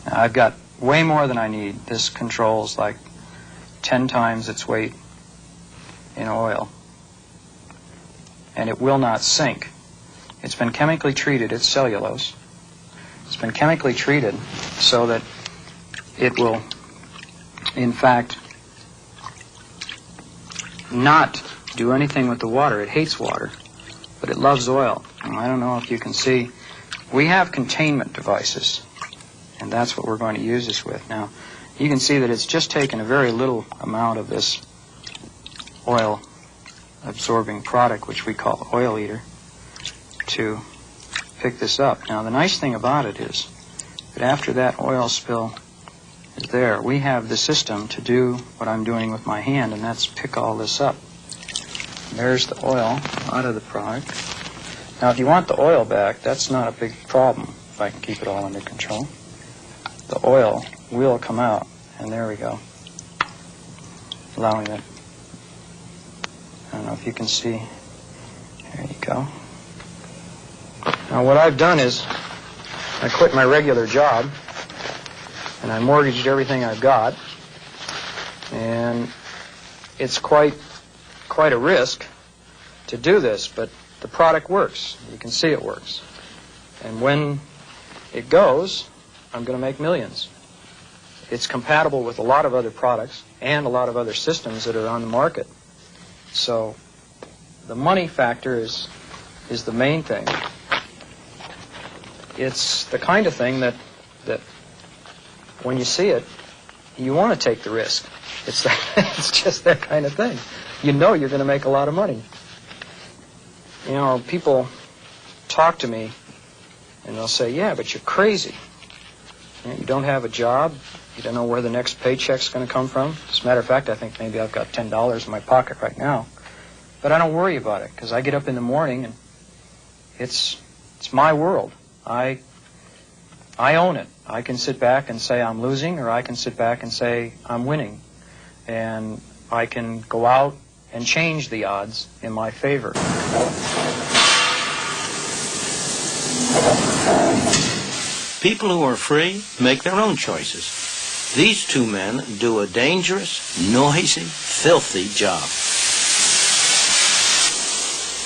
Now, I've got way more than I need. This controls like 10 times its weight in oil. And it will not sink. It's been chemically treated. It's cellulose. It's been chemically treated so that it will, in fact, not do anything with the water. It hates water, but it loves oil. And I don't know if you can see. We have containment devices, and that's what we're going to use this with. Now, you can see that it's just taken a very little amount of this oil-absorbing product, which we call oil eater, to pick this up. Now, the nice thing about it is that after that oil spill is there, we have the system to do what I'm doing with my hand, and that's pick all this up. There's the oil out of the product. Now, if you want the oil back, that's not a big problem if I can keep it all under control. The oil will come out, and there we go, allowing it. I don't know if you can see. There you go. Now, what I've done is I quit my regular job, and I mortgaged everything I've got, and it's quite a risk to do this, but the product works. You can see it works. And when it goes, I'm going to make millions. It's compatible with a lot of other products and a lot of other systems that are on the market. So the money factor is the main thing. It's the kind of thing that when you see it, you want to take the risk. It's just that kind of thing. You know you're going to make a lot of money. You know, people talk to me and they'll say, yeah, but you're crazy. You don't have a job. You don't know where the next paycheck's going to come from. As a matter of fact, I think maybe I've got $10 in my pocket right now. But I don't worry about it because I get up in the morning and it's my world. I own it. I can sit back and say I'm losing, or I can sit back and say I'm winning. And I can go out and change the odds in my favor. People who are free make their own choices. These two men do a dangerous, noisy, filthy job.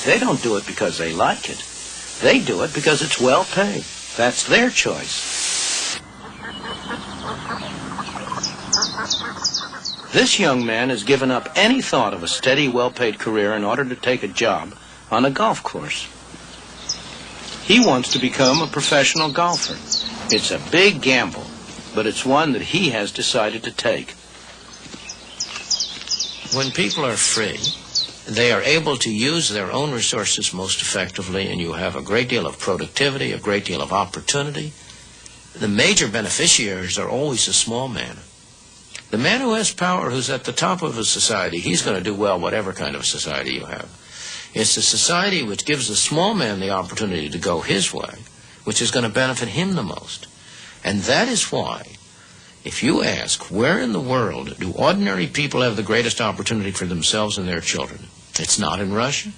They don't do it because they like it. They do it because it's well paid. That's their choice. This young man has given up any thought of a steady, well-paid career in order to take a job on a golf course. He wants to become a professional golfer. It's a big gamble, but it's one that he has decided to take. When people are free, they are able to use their own resources most effectively, and you have a great deal of productivity, a great deal of opportunity. The major beneficiaries are always the small man. The man who has power, who's at the top of a society, he's going to do well whatever kind of society you have. It's the society which gives the small man the opportunity to go his way, which is going to benefit him the most. And that is why, if you ask, where in the world do ordinary people have the greatest opportunity for themselves and their children? It's not in Russia.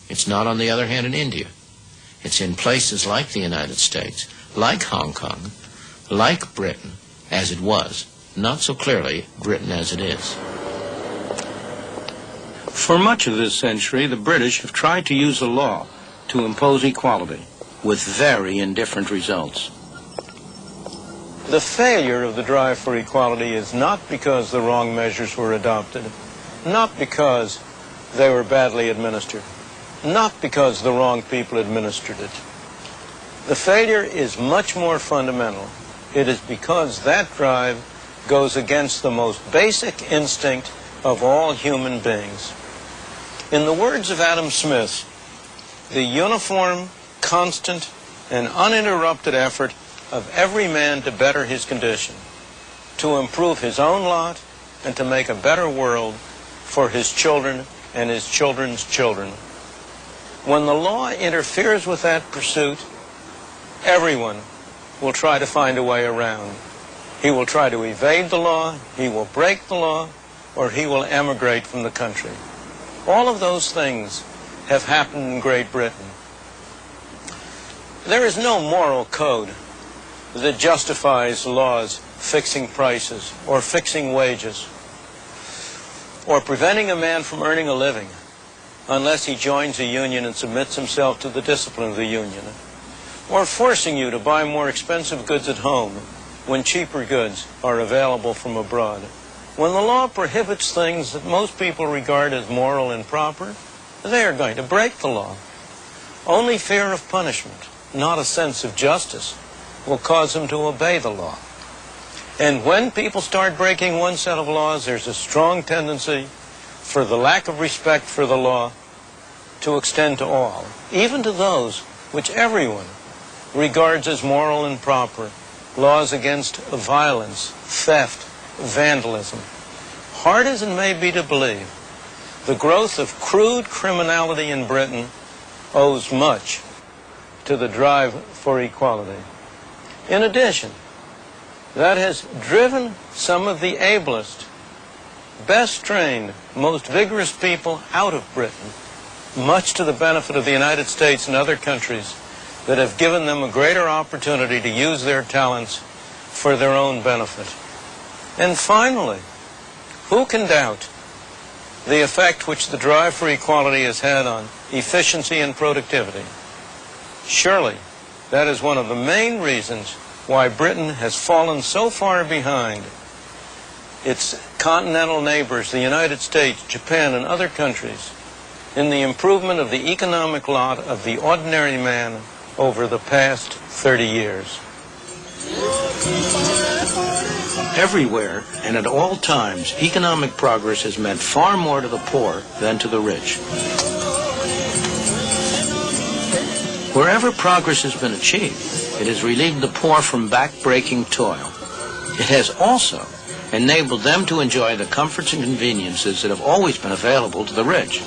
It's not, on the other hand, in India. It's in places like the United States, like Hong Kong, like Britain, as it was. Not so clearly Britain as it is. For much of this century, the British have tried to use the law to impose equality, with very indifferent results. The failure of the drive for equality is not because the wrong measures were adopted, not because they were badly administered, not because the wrong people administered it. The failure is much more fundamental. It is because that drive goes against the most basic instinct of all human beings. In the words of Adam Smith, the uniform, constant, and uninterrupted effort of every man to better his condition, to improve his own lot, and to make a better world for his children and his children's children. When the law interferes with that pursuit, everyone will try to find a way around. He will try to evade the law, he will break the law, or he will emigrate from the country. All of those things have happened in Great Britain. There is no moral code that justifies laws fixing prices or fixing wages or preventing a man from earning a living unless he joins a union and submits himself to the discipline of the union, or forcing you to buy more expensive goods at home when cheaper goods are available from abroad. When the law prohibits things that most people regard as moral and proper, they are going to break the law. Only fear of punishment, not a sense of justice, will cause them to obey the law. And when people start breaking one set of laws, there's a strong tendency for the lack of respect for the law to extend to all, even to those which everyone regards as moral and proper. Laws against violence, theft, vandalism. Hard as it may be to believe, the growth of crude criminality in Britain owes much to the drive for equality. In addition, that has driven some of the ablest, best trained, most vigorous people out of Britain, much to the benefit of the United States and other countries that have given them a greater opportunity to use their talents for their own benefit. And finally, who can doubt the effect which the drive for equality has had on efficiency and productivity? Surely, that is one of the main reasons why Britain has fallen so far behind its continental neighbors, the United States, Japan, and other countries, in the improvement of the economic lot of the ordinary man over the past 30 years. Everywhere and at all times, economic progress has meant far more to the poor than to the rich. Wherever progress has been achieved, it has relieved the poor from back-breaking toil. It has also enabled them to enjoy the comforts and conveniences that have always been available to the rich.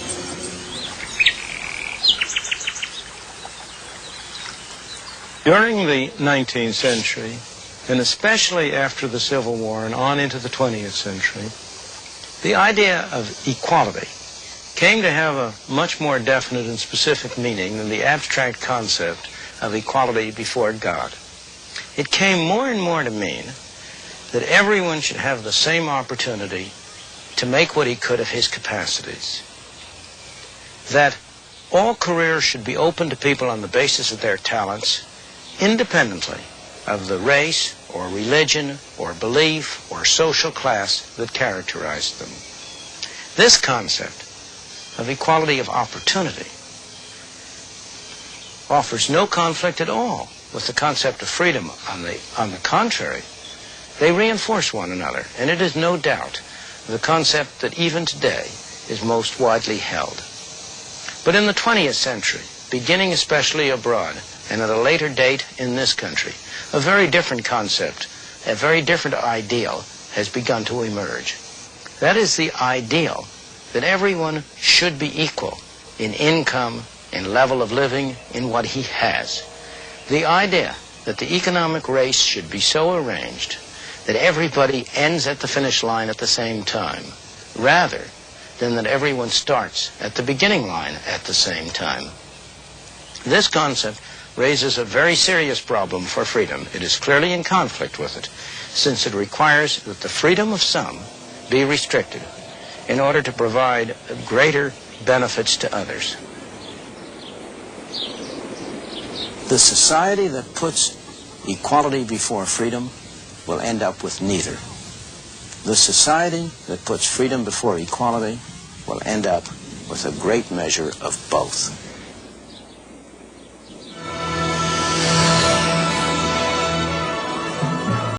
During the 19th century, and especially after the Civil War and on into the 20th century, the idea of equality came to have a much more definite and specific meaning than the abstract concept of equality before God. It came more and more to mean that everyone should have the same opportunity to make what he could of his capacities, that all careers should be open to people on the basis of their talents, independently of the race or religion or belief or social class that characterized them. This concept of equality of opportunity offers no conflict at all with the concept of freedom. On the contrary, they reinforce one another, and it is no doubt the concept that even today is most widely held. But in the 20th century, beginning especially abroad, and at a later date in this country, a very different concept, a very different ideal has begun to emerge. That is the ideal that everyone should be equal in income, in level of living, in what he has. The idea that the economic race should be so arranged that everybody ends at the finish line at the same time, rather than that everyone starts at the beginning line at the same time. This concept raises a very serious problem for freedom. It is clearly in conflict with it, since it requires that the freedom of some be restricted in order to provide greater benefits to others. The society that puts equality before freedom will end up with neither. The society that puts freedom before equality will end up with a great measure of both.